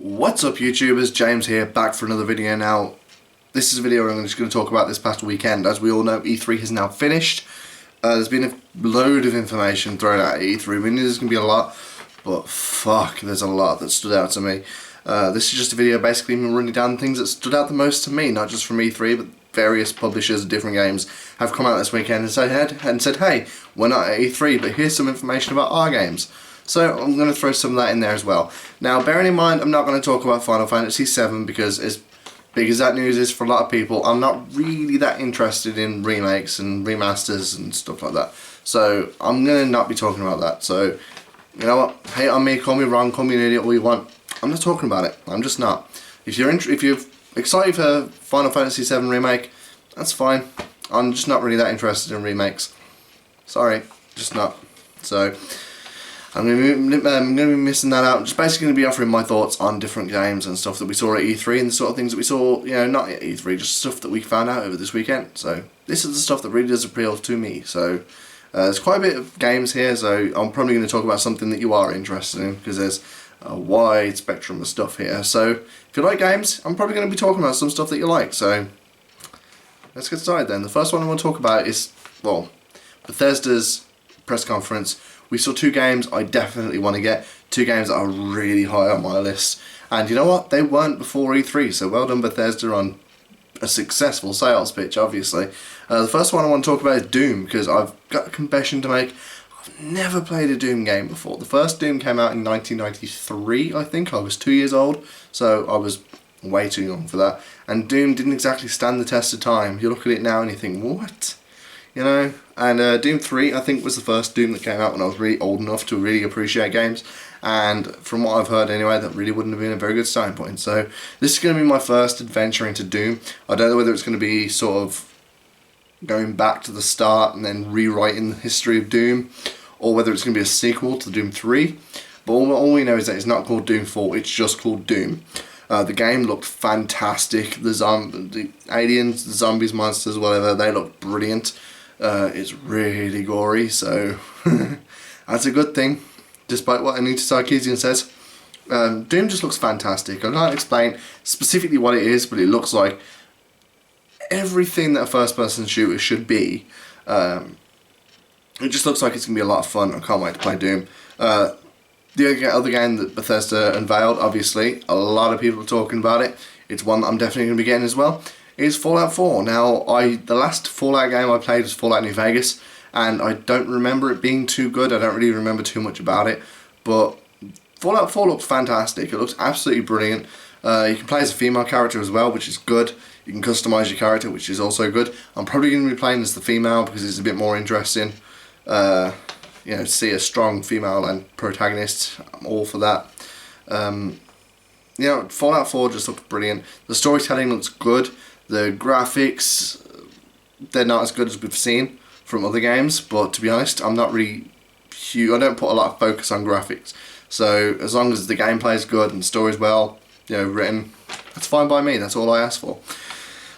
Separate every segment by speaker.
Speaker 1: What's up YouTubers, James here, back for another video now. This is a video where I'm just going to talk about this past weekend. As we all know, E3 has now finished. There's been a load of information thrown out at E3. We knew there's going to be a lot, but fuck, there's a lot that stood out to me. This is just a video basically running down things that stood out the most to me, not just from E3, but various publishers of different games have come out this weekend and said, hey, we're not at E3, but here's some information about our games. So I'm going to throw some of that in there as well. Now, bearing in mind, I'm not going to talk about Final Fantasy VII because as big as that news is for a lot of people, I'm not really that interested in remakes and remasters and stuff like that. So I'm going to not be talking about that. So, you know what? Hate on me, call me wrong, call me an idiot, what you want. I'm not talking about it. I'm just not. If you're excited for Final Fantasy VII Remake, that's fine. I'm just not really that interested in remakes. Sorry, just not. So I'm going to be missing that out. I'm just basically going to be offering my thoughts on different games and stuff that we saw at E3 and the sort of things that we saw, you know, not at E3, just stuff that we found out over this weekend. So this is the stuff that really does appeal to me. So there's quite a bit of games here, so I'm probably going to talk about something that you are interested in because there's a wide spectrum of stuff here. So if you like games, I'm probably going to be talking about some stuff that you like. So let's get started then. The first one I want to talk about is, well, Bethesda's press conference. We saw two games I definitely want to get, two games that are really high on my list. And you know what? They weren't before E3, so well done Bethesda on a successful sales pitch, obviously. The first one I want to talk about is Doom, because I've got a confession to make. I've never played a Doom game before. The first Doom came out in 1993, I think. I was 2 years old, so I was way too young for that. And Doom didn't exactly stand the test of time. You look at it now and you think, what? You know? And Doom 3, I think, was the first Doom that came out when I was really old enough to really appreciate games. And from what I've heard anyway, that really wouldn't have been a very good starting point. So this is going to be my first adventure into Doom. I don't know whether it's going to be sort of going back to the start and then rewriting the history of Doom, or whether it's going to be a sequel to Doom 3. But all we know is that it's not called Doom 4, it's just called Doom. The game looked fantastic. The aliens, the zombies, monsters, whatever, they look brilliant. It's really gory, so that's a good thing, despite what Anita Sarkeesian says. Doom just looks fantastic. I can't explain specifically what it is, but it looks like everything that a first-person shooter should be. It just looks like it's going to be a lot of fun. I can't wait to play Doom. The other game that Bethesda unveiled, obviously, a lot of people are talking about it. It's one that I'm definitely going to be getting as well. Is Fallout 4. Now, the last Fallout game I played was Fallout New Vegas, and I don't remember it being too good. I don't really remember too much about it, but Fallout 4 looks fantastic. It looks absolutely brilliant. You can play as a female character as well, which is good. You can customize your character, which is also good. I'm probably going to be playing as the female because it's a bit more interesting. You know, to see a strong female and protagonist. I'm all for that. You know, Fallout 4 just looks brilliant. The storytelling looks good. The graphics, they're not as good as we've seen from other games, but to be honest, I'm not really huge. I don't put a lot of focus on graphics. So as long as the gameplay is good and the story's well, you know, written, that's fine by me. That's all I ask for.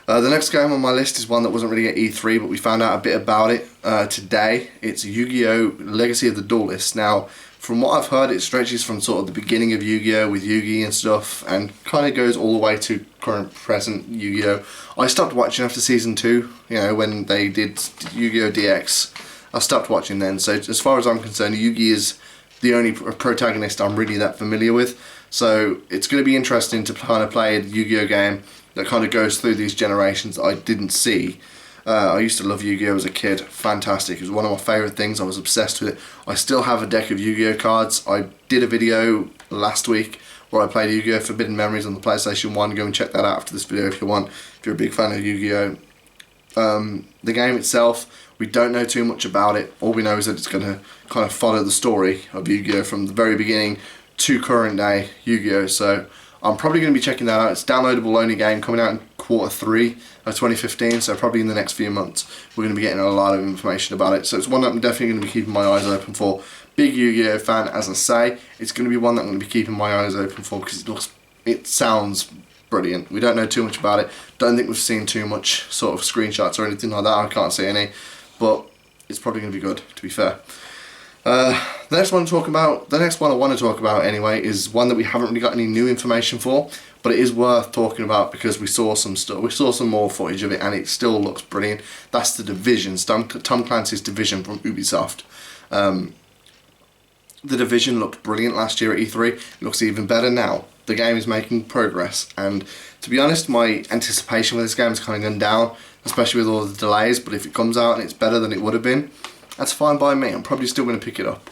Speaker 1: The next game on my list is one that wasn't really at E3, but we found out a bit about it today. It's Yu-Gi-Oh! Legacy of the Duelist. Now, from what I've heard, it stretches from sort of the beginning of Yu-Gi-Oh! With Yugi and stuff, and kind of goes all the way to current present Yu-Gi-Oh! I stopped watching after Season 2, you know, when they did Yu-Gi-Oh! DX. I stopped watching then, so as far as I'm concerned, Yugi is the only protagonist I'm really that familiar with. So it's going to be interesting to kind of play a Yu-Gi-Oh! Game that kind of goes through these generations that I didn't see. I used to love Yu-Gi-Oh! As a kid. Fantastic. It was one of my favourite things. I was obsessed with it. I still have a deck of Yu-Gi-Oh! Cards. I did a video last week where I played Yu-Gi-Oh! Forbidden Memories on the PlayStation 1. Go and check that out after this video if you want, if you're a big fan of Yu-Gi-Oh! The game itself, we don't know too much about it. All we know is that it's going to kind of follow the story of Yu-Gi-Oh! From the very beginning to current day Yu-Gi-Oh! So I'm probably going to be checking that out. It's a downloadable only game, coming out in Q3 of 2015, so probably in the next few months we're going to be getting a lot of information about it. So it's one that I'm definitely going to be keeping my eyes open for. Big Yu-Gi-Oh! Fan, as I say. It's going to be one that I'm going to be keeping my eyes open for because it sounds brilliant. We don't know too much about it. Don't think we've seen too much sort of screenshots or anything like that. I can't see any, but it's probably going to be good, to be fair. The next one I want to talk about anyway is one that we haven't really got any new information for, but it is worth talking about because we saw some stuff. We saw some more footage of it, and it still looks brilliant. That's The Division, Tom Clancy's Division from Ubisoft. The Division looked brilliant last year at E3. It looks even better now. The game is making progress, and to be honest, my anticipation with this game has kind of gone down, especially with all the delays. But if it comes out and it's better than it would have been, that's fine by me. I'm probably still going to pick it up.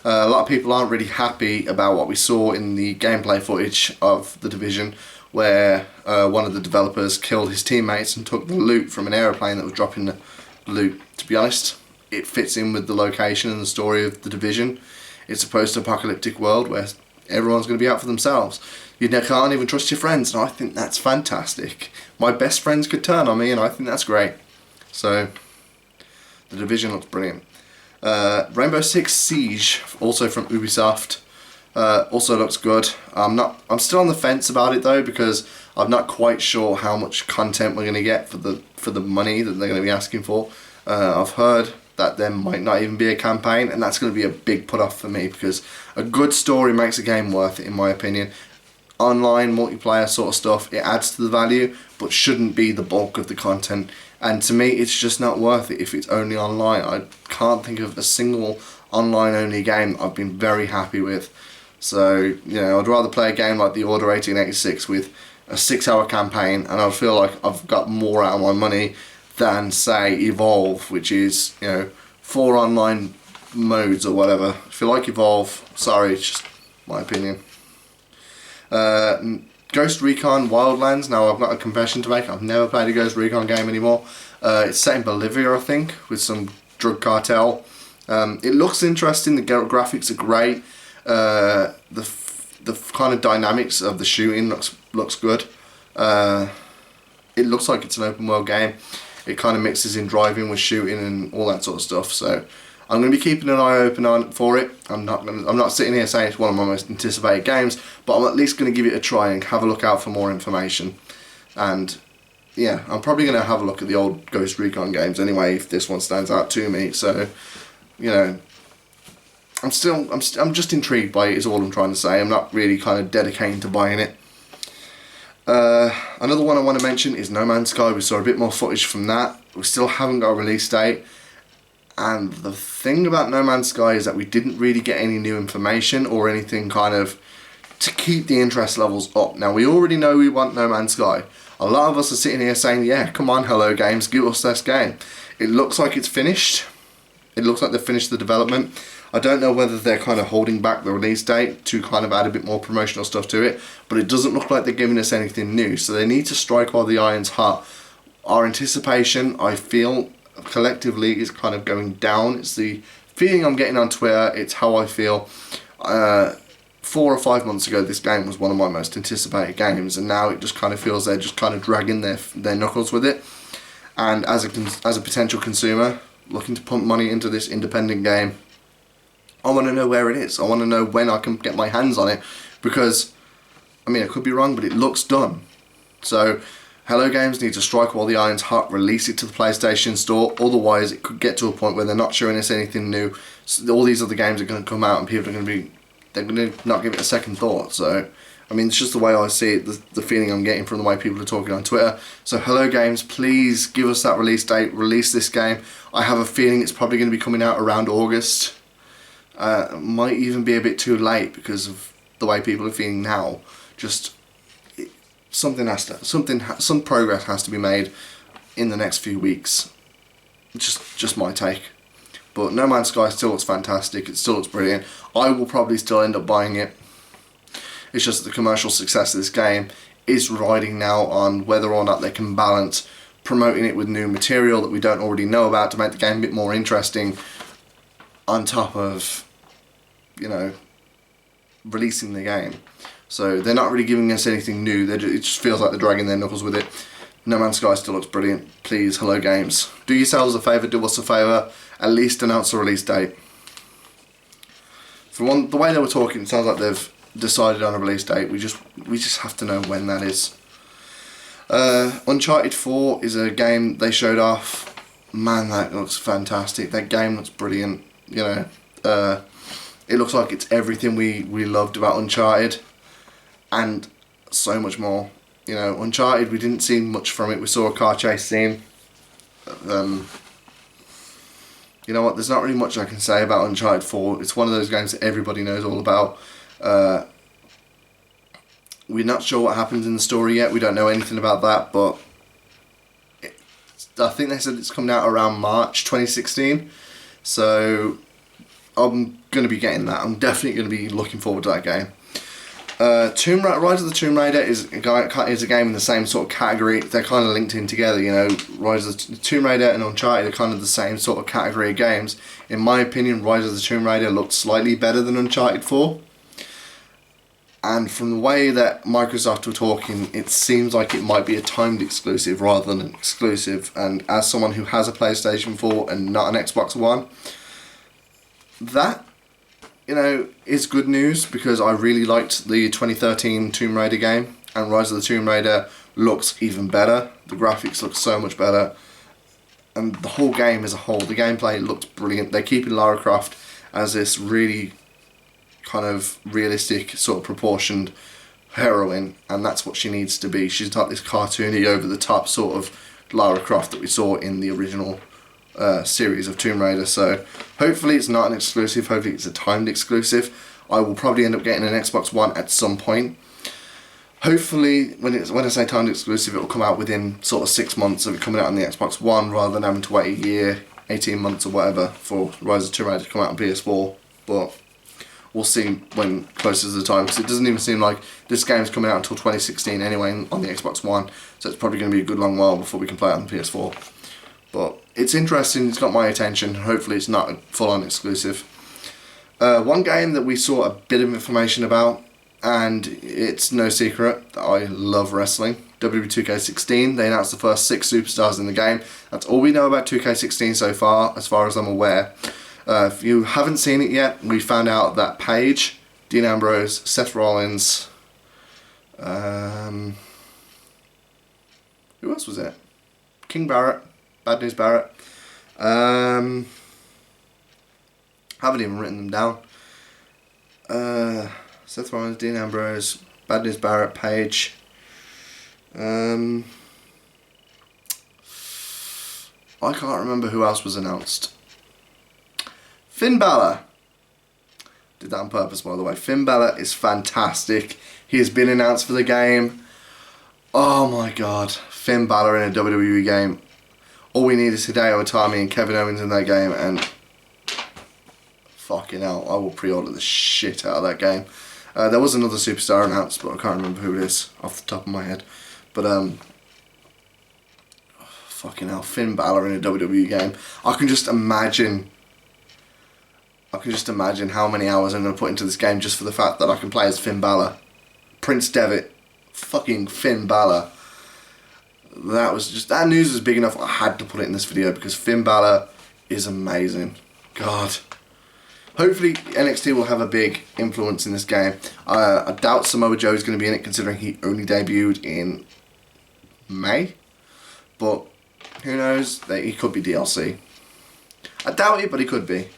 Speaker 1: A lot of people aren't really happy about what we saw in the gameplay footage of The Division, where one of the developers killed his teammates and took the loot from an aeroplane that was dropping the loot. To be honest, it fits in with the location and the story of The Division. It's a post-apocalyptic world where everyone's going to be out for themselves. You can't even trust your friends, and I think that's fantastic. My best friends could turn on me, and I think that's great. So, The Division looks brilliant. Rainbow Six Siege, also from Ubisoft, also looks good. I'm still on the fence about it though, because I'm not quite sure how much content we're going to get for the money that they're going to be asking for. I've heard that there might not even be a campaign, and that's going to be a big put off for me, because a good story makes a game worth it, in my opinion. Online multiplayer sort of stuff, it adds to the value, but shouldn't be the bulk of the content. And to me, it's just not worth it if it's only online. I can't think of a single online only game I've been very happy with. So, I'd rather play a game like The Order 1886 with a 6-hour campaign, and I feel like I've got more out of my money than, say, Evolve, which is, 4 online modes or whatever. If you like Evolve, sorry, it's just my opinion. Ghost Recon Wildlands. Now, I've got a confession to make. I've never played a Ghost Recon game anymore. It's set in Bolivia, I think, with some drug cartel. It looks interesting. The graphics are great. The kind of dynamics of the shooting looks good. It looks like it's an open world game. It kind of mixes in driving with shooting and all that sort of stuff. So I'm going to be keeping an eye open for it. I'm not sitting here saying it's one of my most anticipated games, but I'm at least going to give it a try and have a look out for more information. And yeah, I'm probably going to have a look at the old Ghost Recon games anyway if this one stands out to me. So, I'm just intrigued by it is all I'm trying to say. I'm not really kind of dedicating to buying it. Another one I want to mention is No Man's Sky. We saw a bit more footage from that. We still haven't got a release date. And the thing about No Man's Sky is that we didn't really get any new information or anything kind of to keep the interest levels up. Now, we already know we want No Man's Sky. A lot of us are sitting here saying, yeah, come on, Hello Games, give us this game. It looks like it's finished. It looks like they've finished the development. I don't know whether they're kind of holding back the release date to kind of add a bit more promotional stuff to it, but it doesn't look like they're giving us anything new, so they need to strike while the iron's hot. Our anticipation, I feel, collectively is kind of going down. It's the feeling I'm getting on Twitter, it's how I feel. 4 or 5 months ago, this game was one of my most anticipated games, and now it just kind of feels they're just kind of dragging their knuckles with it. And as a potential consumer looking to pump money into this independent game, I want to know where it is. I want to know when I can get my hands on it, because, I mean, I could be wrong, but it looks done. So, Hello Games need to strike while the iron's hot, release it to the PlayStation Store, otherwise it could get to a point where they're not showing us anything new. So all these other games are going to come out and people are going to not give it a second thought. So, I mean, it's just the way I see it, the feeling I'm getting from the way people are talking on Twitter. So, Hello Games, please give us that release date, release this game. I have a feeling it's probably going to be coming out around August. Might even be a bit too late because of the way people are feeling now. Some progress has to be made in the next few weeks. Just my take. But No Man's Sky still looks fantastic. It still looks brilliant. I will probably still end up buying it. It's just that the commercial success of this game is riding now on whether or not they can balance promoting it with new material that we don't already know about to make the game a bit more interesting, on top of, releasing the game. So they're not really giving us anything new. It just feels like they're dragging their knuckles with it. No Man's Sky still looks brilliant. Please, Hello Games, do yourselves a favour, do us a favour, at least announce a release date. The way they were talking, it sounds like they've decided on a release date. We just have to know when that is. Uncharted 4 is a game they showed off. Man, that looks fantastic. That game looks brilliant. It looks like it's everything we loved about Uncharted, and so much more. You know, Uncharted, we didn't see much from it. We saw a car chase scene. You know what, there's not really much I can say about Uncharted 4. It's one of those games that everybody knows all about. We're not sure what happens in the story yet. We don't know anything about that, but I think they said it's coming out around March 2016. So I'm going to be getting that. I'm definitely going to be looking forward to that game. Rise of the Tomb Raider is a game in the same sort of category. They're kind of linked in together, you know. Rise of the Tomb Raider and Uncharted are kind of the same sort of category of games. In my opinion, Rise of the Tomb Raider looked slightly better than Uncharted 4. And from the way that Microsoft were talking, it seems like it might be a timed exclusive rather than an exclusive. And as someone who has a PlayStation 4 and not an Xbox One, that, you know, is good news, because I really liked the 2013 Tomb Raider game, and Rise of the Tomb Raider looks even better. The graphics look so much better, and the whole game as a whole, the gameplay looks brilliant. They're keeping Lara Croft as this really kind of realistic, sort of proportioned heroine, and that's what she needs to be. She's not this cartoony, over the top sort of Lara Croft that we saw in the original series of Tomb Raider. So hopefully it's not an exclusive, hopefully it's a timed exclusive. I will probably end up getting an Xbox One at some point. Hopefully, when I say timed exclusive, it will come out within sort of 6 months of it coming out on the Xbox One, rather than having to wait a year, 18 months or whatever for Rise of the Tomb Raider to come out on PS4. But we'll see when closer to the time, because it doesn't even seem like this game's coming out until 2016 anyway on the Xbox One, so it's probably going to be a good long while before we can play it on the PS4. But it's interesting, it's got my attention. Hopefully it's not a full-on exclusive. One game that we saw a bit of information about, and it's no secret that I love wrestling, WWE 2K16. They announced the first 6 superstars in the game. That's all we know about 2K16 so far as I'm aware. If you haven't seen it yet, we found out that Paige, Dean Ambrose, Seth Rollins, who else was it? King Barrett, Bad News Barrett. Haven't even written them down. Seth Rollins, Dean Ambrose, Bad News Barrett, Paige. I can't remember who else was announced. Finn Balor. Did that on purpose, by the way. Finn Balor is fantastic. He has been announced for the game. Oh my god. Finn Balor in a WWE game. All we need is Hideo Itami and Kevin Owens in that game, and fucking hell, I will pre-order the shit out of that game. There was another superstar announced, but I can't remember who it is off the top of my head. But fucking hell, Finn Balor in a WWE game. I can just imagine how many hours I'm going to put into this game just for the fact that I can play as Finn Balor. Prince Devitt. Fucking Finn Balor. That news was big enough, I had to put it in this video, because Finn Balor is amazing. God. Hopefully NXT will have a big influence in this game. I doubt Samoa Joe is going to be in it, considering he only debuted in May. But who knows? He could be DLC. I doubt it, but he could be.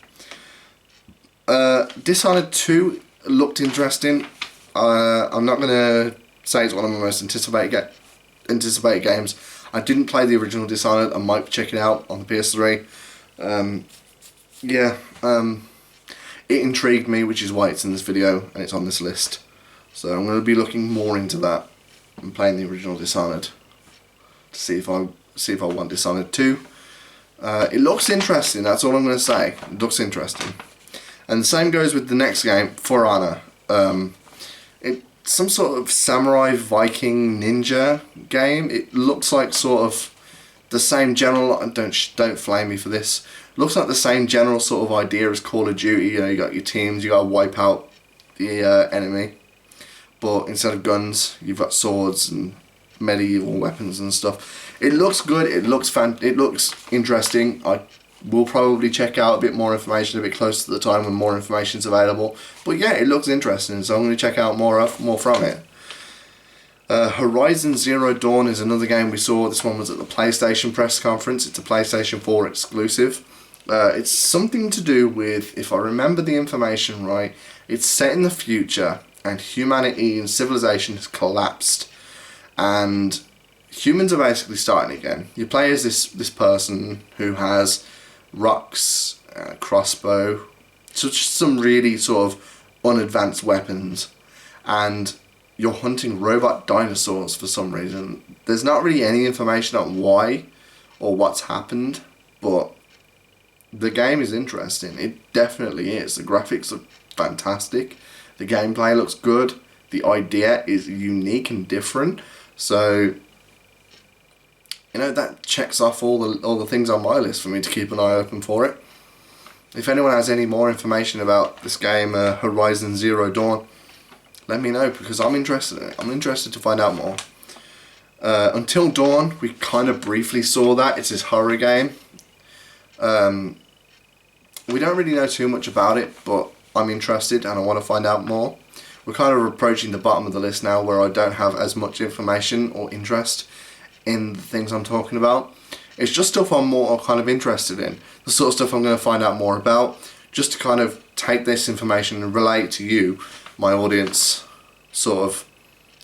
Speaker 1: Dishonored 2 looked interesting. I'm not going to say it's one of my most anticipated games. I didn't play the original Dishonored. I might check it out on the PS3. It intrigued me, which is why it's in this video and it's on this list. So I'm going to be looking more into that and playing the original Dishonored to see if I want Dishonored 2. It looks interesting. That's all I'm going to say. It looks interesting. And the same goes with the next game, For Honor. It's some sort of samurai Viking ninja game. It looks like sort of the same general. Don't flame me for this. Looks like the same general sort of idea as Call of Duty. You know, you got your teams. You got to wipe out the enemy. But instead of guns, you've got swords and medieval weapons and stuff. It looks good. It looks interesting. I will probably check out a bit more information a bit closer to the time when more information is available. But yeah, it looks interesting, so I'm going to check out more from it. Horizon Zero Dawn is another game we saw. This one was at the PlayStation press conference. It's a PlayStation 4 exclusive. It's something to do with, if I remember the information right, it's set in the future and humanity and civilization has collapsed and humans are basically starting again. You play as this person who has rocks, crossbow, so just some really sort of unadvanced weapons, and you're hunting robot dinosaurs for some reason. There's not really any information on why or what's happened, but the game is interesting. It definitely is. The graphics are fantastic. The gameplay looks good. The idea is unique and different. So, you know, that checks off all the things on my list for me to keep an eye open for it. If anyone has any more information about this game, Horizon Zero Dawn, let me know, because I'm interested in it. I'm interested to find out more. Until Dawn, we kind of briefly saw that. It's this horror game. We don't really know too much about it, but I'm interested and I want to find out more. We're kind of approaching the bottom of the list now, where I don't have as much information or interest in the things I'm talking about. It's just stuff I'm more kind of interested in. The sort of stuff I'm going to find out more about, just to kind of take this information and relate to you, my audience, sort of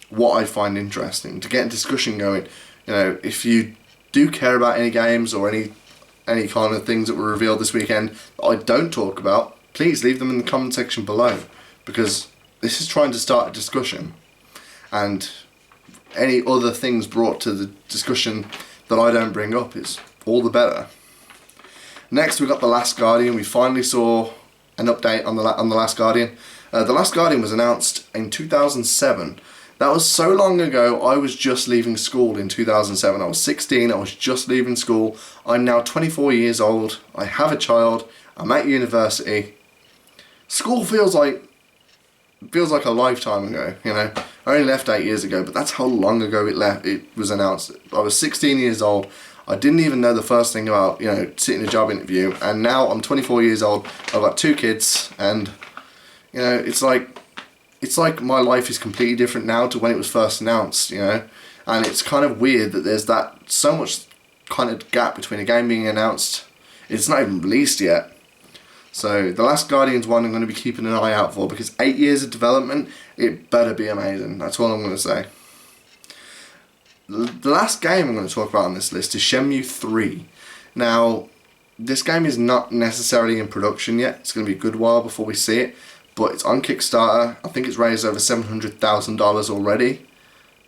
Speaker 1: what I find interesting, to get a discussion going. You know, if you do care about any games or any kind of things that were revealed this weekend that I don't talk about, please leave them in the comment section below, because this is trying to start a discussion, and any other things brought to the discussion that I don't bring up is all the better. Next, we got The Last Guardian. We finally saw an update on the Last Guardian. The Last Guardian was announced in 2007. That was so long ago. I was just leaving school in 2007. I was 16. I was just leaving school. I'm now 24 years old. I have a child. I'm at university. School feels like a lifetime ago, you know. I only left 8 years ago, but that's how long ago it was announced. I was 16 years old. I didn't even know the first thing about, you know, sitting a job interview, and now I'm 24 years old. I've got 2 kids, and you know, it's like my life is completely different now to when it was first announced, you know. And it's kind of weird that there's that so much kind of gap between a game being announced. It's not even released yet. So The Last Guardian's one I'm going to be keeping an eye out for, because 8 years of development, it better be amazing. That's all I'm going to say. The last game I'm going to talk about on this list is Shenmue 3. Now, this game is not necessarily in production yet. It's going to be a good while before we see it, but it's on Kickstarter. I think it's raised over $700,000 already.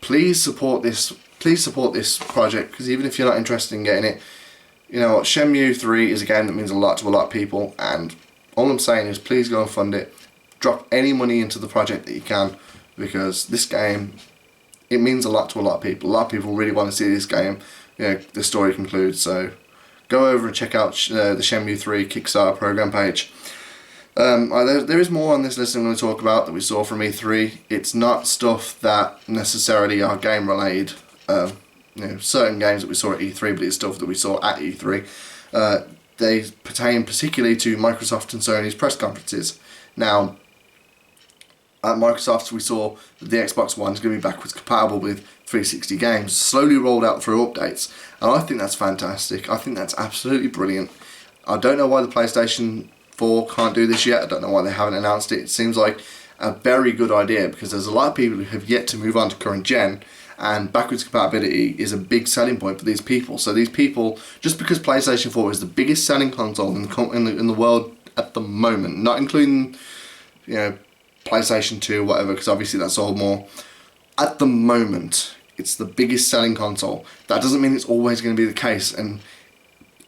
Speaker 1: Please support this. Please support this project, because even if you're not interested in getting it, you know what, Shenmue 3 is a game that means a lot to a lot of people, and all I'm saying is please go and fund it. Drop any money into the project that you can, because this game, it means a lot to a lot of people. A lot of people really want to see this game, you know, the story concludes. So go over and check out the Shenmue 3 Kickstarter program page. There is more on this list I'm going to talk about that we saw from E3. It's not stuff that necessarily are game related. You know, certain games that we saw at E3, but it's stuff that we saw at E3. They pertain particularly to Microsoft and Sony's press conferences. Now, at Microsoft, we saw that the Xbox One is going to be backwards compatible with 360 games, slowly rolled out through updates, and I think that's fantastic. I think that's absolutely brilliant. I don't know why the PlayStation 4 can't do this yet. I don't know why they haven't announced it. It seems like a very good idea, because there's a lot of people who have yet to move on to current gen, and backwards compatibility is a big selling point for these people. So these people, just because PlayStation 4 is the biggest selling console in the world at the moment, not including, you know, PlayStation 2 or whatever, because obviously that's sold more. At the moment, it's the biggest selling console. That doesn't mean it's always going to be the case. And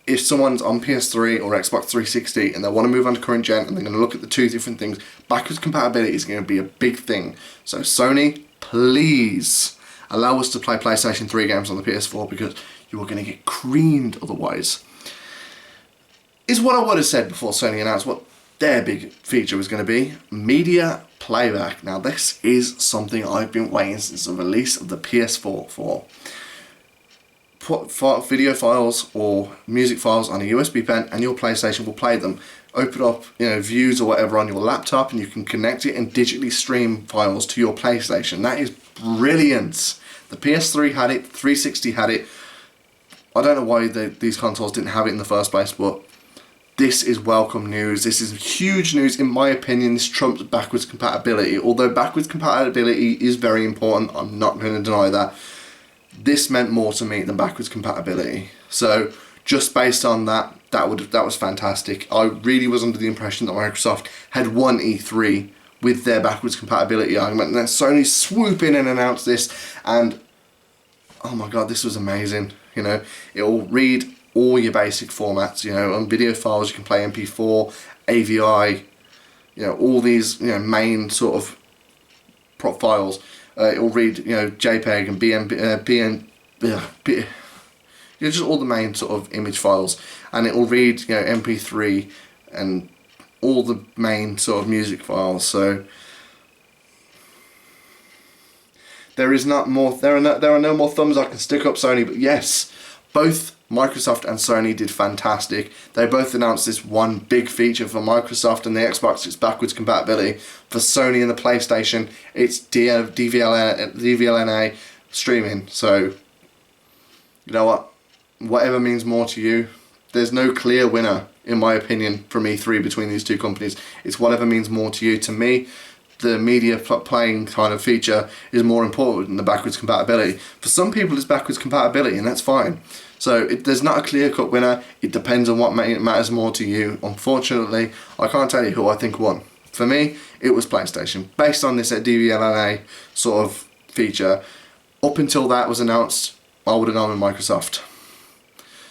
Speaker 1: if someone's on PS3 or Xbox 360 and they want to move on to current gen and they're going to look at the two different things, backwards compatibility is going to be a big thing. So Sony, please allow us to play PlayStation 3 games on the PS4, because you are going to get creamed otherwise. Is what I would have said before Sony announced what their big feature was going to be: media playback. Now this is something I've been waiting since the release of the PS4 for. Put video files or music files on a USB pen and your PlayStation will play them. Open up, you know, Views or whatever on your laptop, and you can connect it and digitally stream files to your PlayStation. That is brilliant. The PS3 had it, 360 had it. I don't know why these consoles didn't have it in the first place, but this is welcome news. This is huge news. In my opinion, this trumps backwards compatibility. Although backwards compatibility is very important, I'm not going to deny that. This meant more to me than backwards compatibility. So just based on that, that was fantastic. I really was under the impression that Microsoft had won E3 with their backwards compatibility argument, and then Sony swoop in and announce this, and oh my god, this was amazing. You know, it will read all your basic formats. You know, on video files you can play MP4, AVI, you know, all these, you know, main sort of prop files. It will read, you know, JPEG and you know, just all the main sort of image files, and it will read, you know, MP3 and all the main sort of music files. So there are no more thumbs I can stick up Sony, but yes, both Microsoft and Sony did fantastic. They both announced this one big feature. For Microsoft and the Xbox, it's backwards compatibility. For Sony and the PlayStation, it's DVLNA streaming. So, you know what? Whatever means more to you. There's no clear winner, in my opinion, from E3 between these two companies. It's whatever means more to you. To me, the media playing kind of feature is more important than the backwards compatibility. For some people, it's backwards compatibility, and that's fine. So there's not a clear-cut winner. It depends on what matters more to you. Unfortunately, I can't tell you who I think won. For me, it was PlayStation. Based on this DVLNA sort of feature, up until that was announced, I would have gone with Microsoft.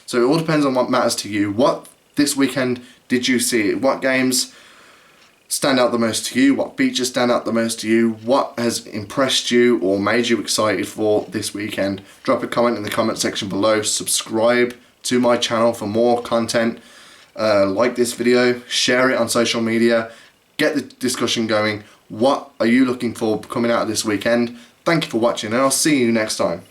Speaker 1: So it all depends on what matters to you. What this weekend did you see? What games stand out the most to you? What features stand out the most to you? What has impressed you or made you excited for this weekend? Drop a comment in the comment section below. Subscribe to my channel for more content. Like this video, share it on social media, get the discussion going. What are you looking for coming out of this weekend? Thank you for watching, and I'll see you next time.